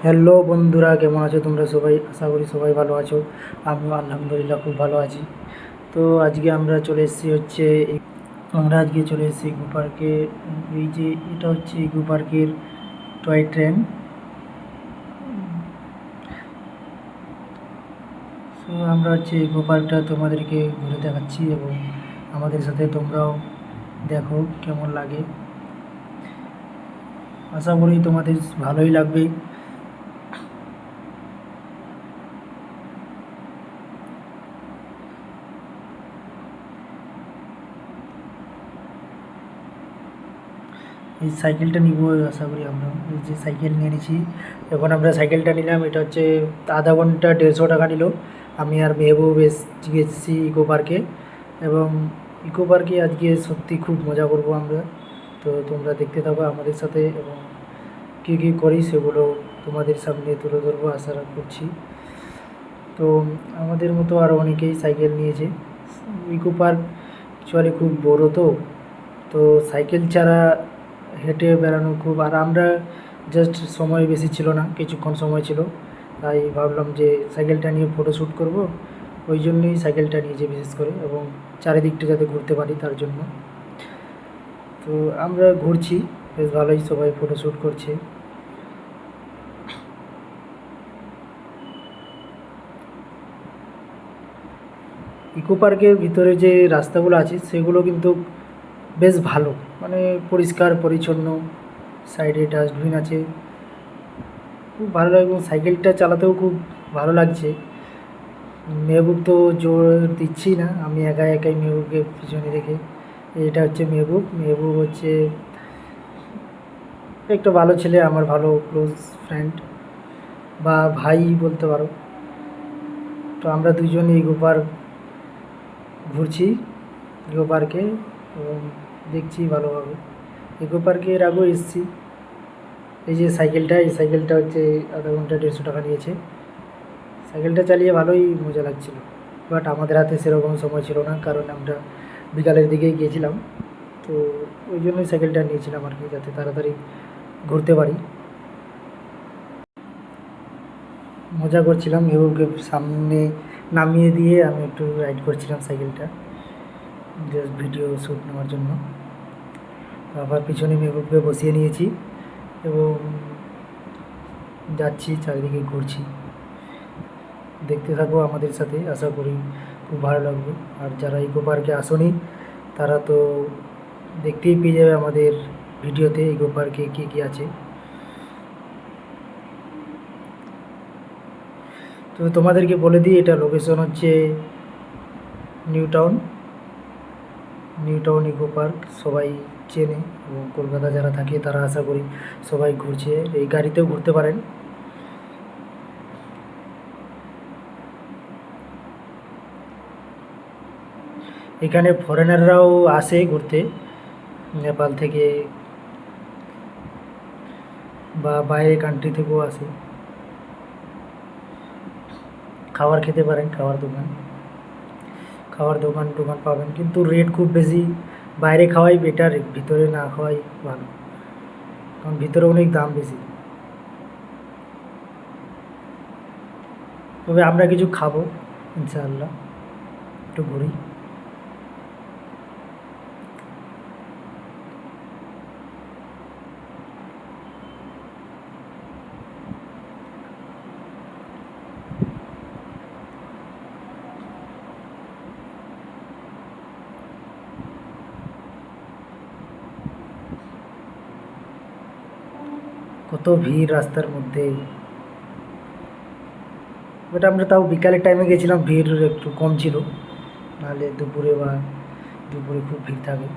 Hello বন্ধুরা, কেমন আছো তোমরা সবাই? আশা করি সবাই ভালো আছো। আমিও আলহামদুলিল্লাহ খুব ভালো আছি। তো আজকে আমরা চলে এসেছি ইকো পার্কে। এই যে এটা হচ্ছে ইকো পার্কের টয় ট্রেন। তো আমরা হচ্ছে ইকো পার্কটা তোমাদেরকে ঘুরে দেখাচ্ছি এবং আমাদের সাথে তোমরাও দেখো কেমন লাগে। আশা করি তোমাদের ভালোই লাগবে। এই সাইকেলটা নিব, আশা করি আমরা এই যে সাইকেল নিয়ে নিয়েছি। এখন আমরা সাইকেলটা নিলাম, এটা হচ্ছে আধা ঘন্টা 150 টাকা নিল। আমি আর মেহবুব গেছি ইকো পার্কে এবং ইকো পার্কে আজকে সত্যি খুব মজা করব আমরা। তো তোমরা দেখতে থাকো আমাদের সাথে এবং কী কী করি সেগুলো তোমাদের সামনে তুলে ধরবো আশা করছি। তো আমাদের মতো আরও অনেকেই সাইকেল নিয়েছে। ইকো পার্ক অ্যাকচুয়ালি খুব বড়, তো তো সাইকেল ছাড়া হেঁটে বেড়ানো খুব, আর আমরা জাস্ট সময় বেশি ছিল না, কিছুক্ষণ সময় ছিল, তাই ভাবলাম যে সাইকেলটা নিয়ে ফটোশ্যুট করব। ওই জন্যই সাইকেলটা নিয়েছি বিশেষ করে, এবং চারিদিকটা যাতে ঘুরতে পারি তার জন্য। তো আমরা ঘুরছি, বেশ ভালোই সবাই ফটোশ্যুট করছে। ইকো পার্কের ভিতরে যে রাস্তাগুলো আছে সেগুলো কিন্তু বেশ ভালো, মানে পরিষ্কার পরিচ্ছন্ন, সাইডে ডাস্টবিন আছে, খুব ভালো লাগে এবং সাইকেলটা চালাতেও খুব ভালো লাগছে। মেহবুব তো জোর দিচ্ছি না, আমি একাই একাই মেহবুবকে পিছনে রেখে। এটা হচ্ছে মেহবুব, মেহবুব হচ্ছে একটা ভালো ছেলে, আমার ভালো ক্লোজ ফ্রেন্ড বা ভাই বলতে পারো। তো আমরা দুজনে ইকো পার্ক ঘুরছি, ইকো পার্কে, এবং দেখছি ভালোভাবে। ইকো পার্কে এর আগেও এসেছি। এই যে সাইকেলটা, এই সাইকেলটা হচ্ছে আধা ঘন্টা 150 টাকা নিয়েছে। সাইকেলটা চালিয়ে ভালোই মজা লাগছিল, বাট আমাদের হাতে সেরকম সময় ছিল না, কারণ আমরা বিকালের দিকেই গিয়েছিলাম। তো ওই জন্যই সাইকেলটা নিয়েছিলাম আর কি, যাতে তাড়াতাড়ি ঘুরতে পারি। মজা করছিলাম, মেহবুবকে সামনে নামিয়ে দিয়ে আমি একটু রাইড করছিলাম সাইকেলটা, জাস্ট ভিডিও শ্যুট নেওয়ার জন্য। আবার পিছনে মেহবুবকে বসিয়ে নিয়েছি এবং যাচ্ছি, চারিদিকে ঘুরছি। দেখতে থাকো আমাদের সাথে, আশা করি খুব ভালো লাগবে। আর যারা ইকো পার্কে আসেনি তারা তো দেখতেই পেয়ে যাবে আমাদের ভিডিওতে ইকো পার্কে কী কী আছে। তো তোমাদেরকে বলে দিই, এটা লোকেশন হচ্ছে New Town, New Town eco park সবাই চেনে, এবং কলকাতা যারা থাকে তারা আশা করি সবাই ঘুরছে, এই গাড়িতেও ঘুরতে পারেন। এখানে ফরেনাররাও আসে ঘুরতে, নেপাল থেকে বা বাইরের কান্ট্রি থেকেও আসে। খাবার খেতে পারেন, খাওয়ার দোকান টোকান পাবেন, কিন্তু রেট খুব বেশি। বাইরে খাওয়াই বেটার, ভিতরে না খাওয়াই ভালো, কারণ ভিতরে অনেক দাম বেশি। তবে আমরা কিছু খাবো ইনশাআল্লাহ, একটু ঘুরি। কত ভিড় রাস্তার মধ্যে, বাট আমরা তাও বিকালের টাইমে গেছিলাম, ভিড় একটু কম ছিল, নাহলে দুপুরে খুব ভিড় থাকে।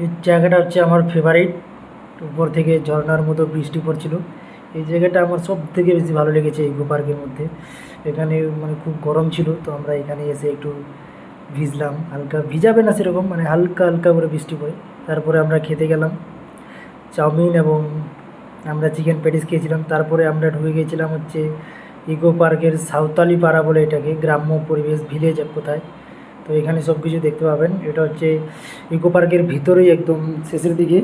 এই জায়গাটা হচ্ছে আমার ফেভারিট। উপর থেকে ঝর্ণার মতো বৃষ্টি পড়ছিল। এই জায়গাটা আমার সব থেকে বেশি ভালো লেগেছে ইকো পার্কের মধ্যে। এখানে মানে খুব গরম ছিল, তো আমরা এখানে এসে একটু ভিজলাম, হালকা ভিজাবে না সেরকম, মানে হালকা হালকা করে বৃষ্টি পড়ে। তারপরে আমরা খেতে গেলাম চাউমিন, এবং আমরা চিকেন প্যাটিস খেয়েছিলাম। তারপরে আমরা ঢুকে গেছিলাম হচ্ছে ইকো পার্কের সাঁওতালি পাড়া বলে এটাকে, গ্রাম্য পরিবেশ, ভিলেজ এক কোথায়। তো এখানে সব কিছু দেখতে পাবেন। এটা হচ্ছে ইকো পার্কের ভিতরেই একদম শেষের দিকে,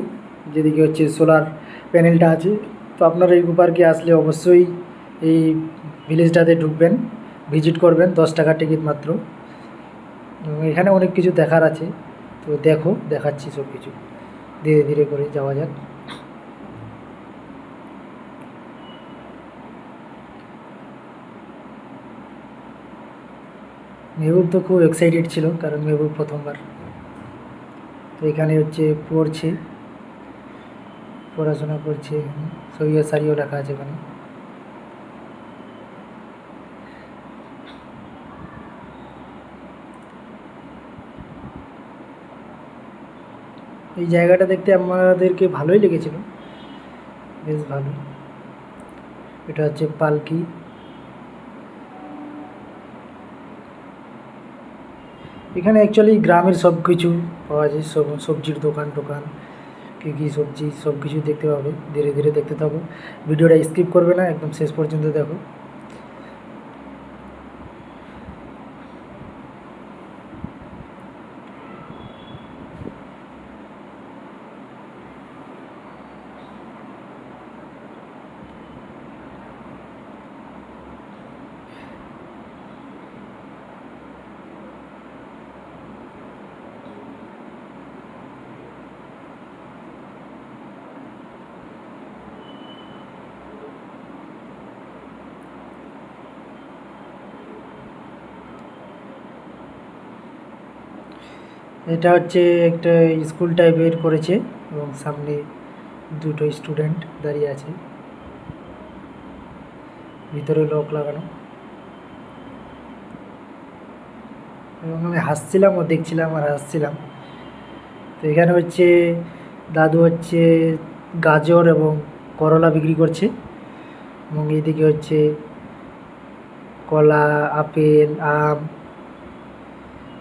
যেদিকে হচ্ছে সোলার প্যানেলটা আছে। তো আপনারা ইকো পার্কে আসলে অবশ্যই এই ভিলেজটাতে ঢুকবেন, ভিজিট করবেন, 10 টাকা টিকিট মাত্র। এখানে অনেক কিছু দেখার আছে, তো দেখাচ্ছি সব কিছু, ধীরে ধীরে করে যাওয়া যাক। মেহবুব তো খুব এক্সাইটেড ছিল, কারণ মেহবুব প্রথমবার। তো এখানে হচ্ছে পড়ছে, পড়াশোনা করছে। সইয়া সারিও লেখা আছে এখানে। এই জায়গাটা দেখতে আমাদেরকে ভালোই লেগেছিল, বেশ ভালো। এটা হচ্ছে পালকি। এখানে অ্যাকচুয়ালি গ্রামের সব কিছু পাওয়া যায়, সবজির দোকান টোকান, কী কী সবজি, সব কিছু দেখতে পাবে। ধীরে ধীরে দেখতে থাকো, ভিডিওটা স্কিপ করবে না, একদম শেষ পর্যন্ত দেখো। এটা হচ্ছে একটা স্কুল টাইপের করেছে, এবং সামনে দুটো স্টুডেন্ট দাঁড়িয়ে আছে, ভিতরে লক লাগানো। এবং আমি হাসছিলাম ও দেখছিলাম আর হাসছিলাম। তো এখানে হচ্ছে দাদু হচ্ছে গাজর এবং করলা বিক্রি করছে, এবং এইদিকে হচ্ছে কলা, আপেল, আম।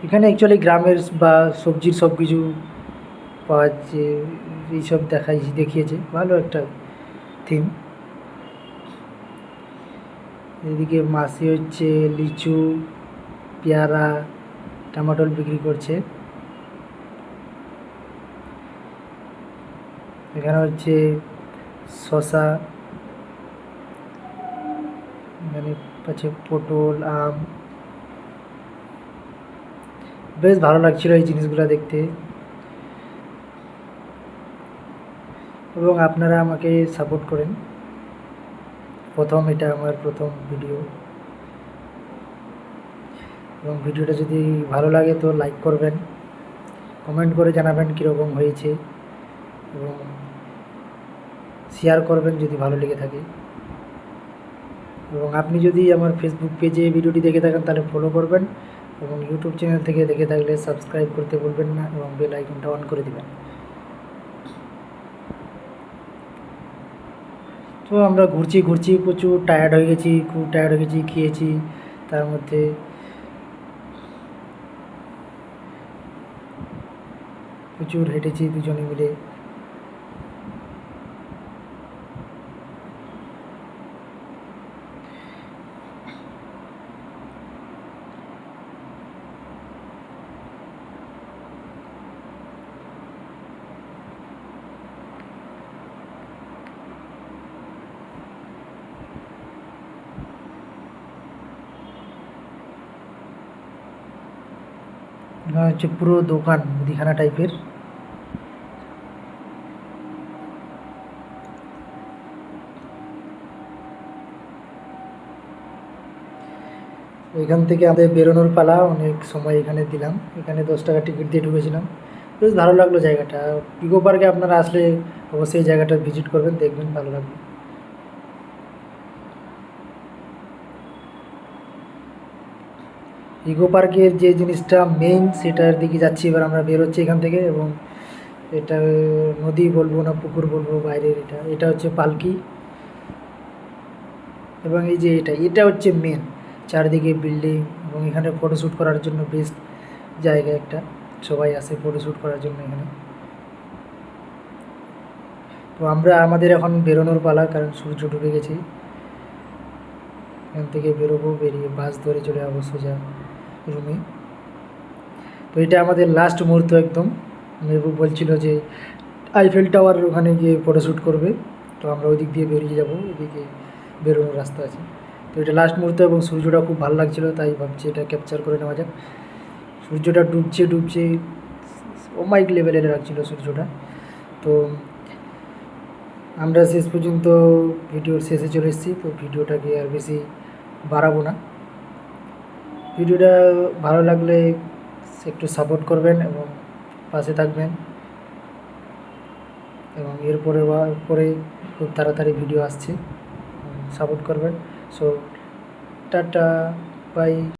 এখানে অ্যাকচুয়ালি গ্রামের বা সবজির সব কিছু পাওয়া যাচ্ছে, এইসব দেখিয়েছে, ভালো একটা থিম। এদিকে মাসি হচ্ছে লিচু, পেয়ারা, টমেটো বিক্রি করছে। এখানে হচ্ছে শসা, এখানে আছে পটল, আম। বেশ ভালো লাগছিল এই জিনিসগুলো দেখতে, এবং আপনারা আমাকে সাপোর্ট করেন। এটা আমার প্রথম ভিডিও, এবং ভিডিওটা যদি ভালো লাগে তো লাইক করবেন, কমেন্ট করে জানাবেন কীরকম হয়েছে, এবং শেয়ার করবেন যদি ভালো লেগে থাকে। এবং আপনি যদি আমার ফেসবুক পেজে ভিডিওটি দেখে থাকেন তাহলে ফলো করবেন, এবং ইউটিউব চ্যানেল থেকে দেখে থাকলে সাবস্ক্রাইব করতে ভুলবেন না, এবং বেল আইকনটা অন করে দেবেন। তো আমরা ঘুরছি প্রচুর টায়ার্ড হয়ে গেছি, খুব টায়ার্ড হয়ে গেছি, খেয়েছি, তার মধ্যে প্রচুর হেঁটেছি দুজনে মিলে। হচ্ছে পুরো দোকান, মুদিখানা টাইপের। এখান থেকে আমাদের বেরোনোর পালা, অনেক সময় এখানে দিলাম, এখানে 10 টাকা টিকিট দিয়ে ঢুকেছিলাম। বেশ ভালো লাগলো জায়গাটা। ইকো পার্কে আপনারা আসলে অবশ্যই এই জায়গাটা ভিজিট করবেন, দেখবেন ভালো লাগবে। ইকো পার্কের যে জিনিসটা মেইন, সেটার দিকে যাচ্ছি এবার আমরা, বেরোচ্ছি এখান থেকে, এবং এটা নদী বলবো না পুকুর বলবো বাইরের, এটা হচ্ছে পালকি। এবং এই যে এটা হচ্ছে মেন, চারিদিকে বিল্ডিং, এবং এখানে ফটোশ্যুট করার জন্য বেস্ট জায়গা একটা, সবাই আসে ফটোশ্যুট করার জন্য এখানে। তো আমরা আমাদের এখন বেরোনোর পালা, কারণ সূর্য ডুবে গেছে। এখান থেকে বেরোবো, বেরিয়ে বাস ধরে চলে যাবো সোজা রুমে। তো এটা আমাদের লাস্ট মুহূর্ত একদম। মেহবুব বলছিল যে আইফেল টাওয়ার ওখানে গিয়ে ফটোশ্যুট করবে, তো আমরা ওই দিক দিয়ে বেরিয়ে যাবো, ওইদিকে বেরোনোর রাস্তা আছে। তো এটা লাস্ট মুহূর্ত, এবং সূর্যটা খুব ভালো লাগছিলো, তাই ভাবছি এটা ক্যাপচার করে নেওয়া যাক। সূর্যটা ডুবছে অমাইক লেভেলের লাগছিলো সূর্যটা। তো আমরা শেষ পর্যন্ত ভিডিওর শেষে চলে এসেছি। তো ভিডিওটাকে আর বেশি বাড়াবো না। ভিডিওটা ভালো লাগলে একটু সাপোর্ট করবেন এবং পাশে থাকবেন, এবং এরপরে পরে খুব তাড়াতাড়ি ভিডিও আসছে, সাপোর্ট করবেন। So tata, by.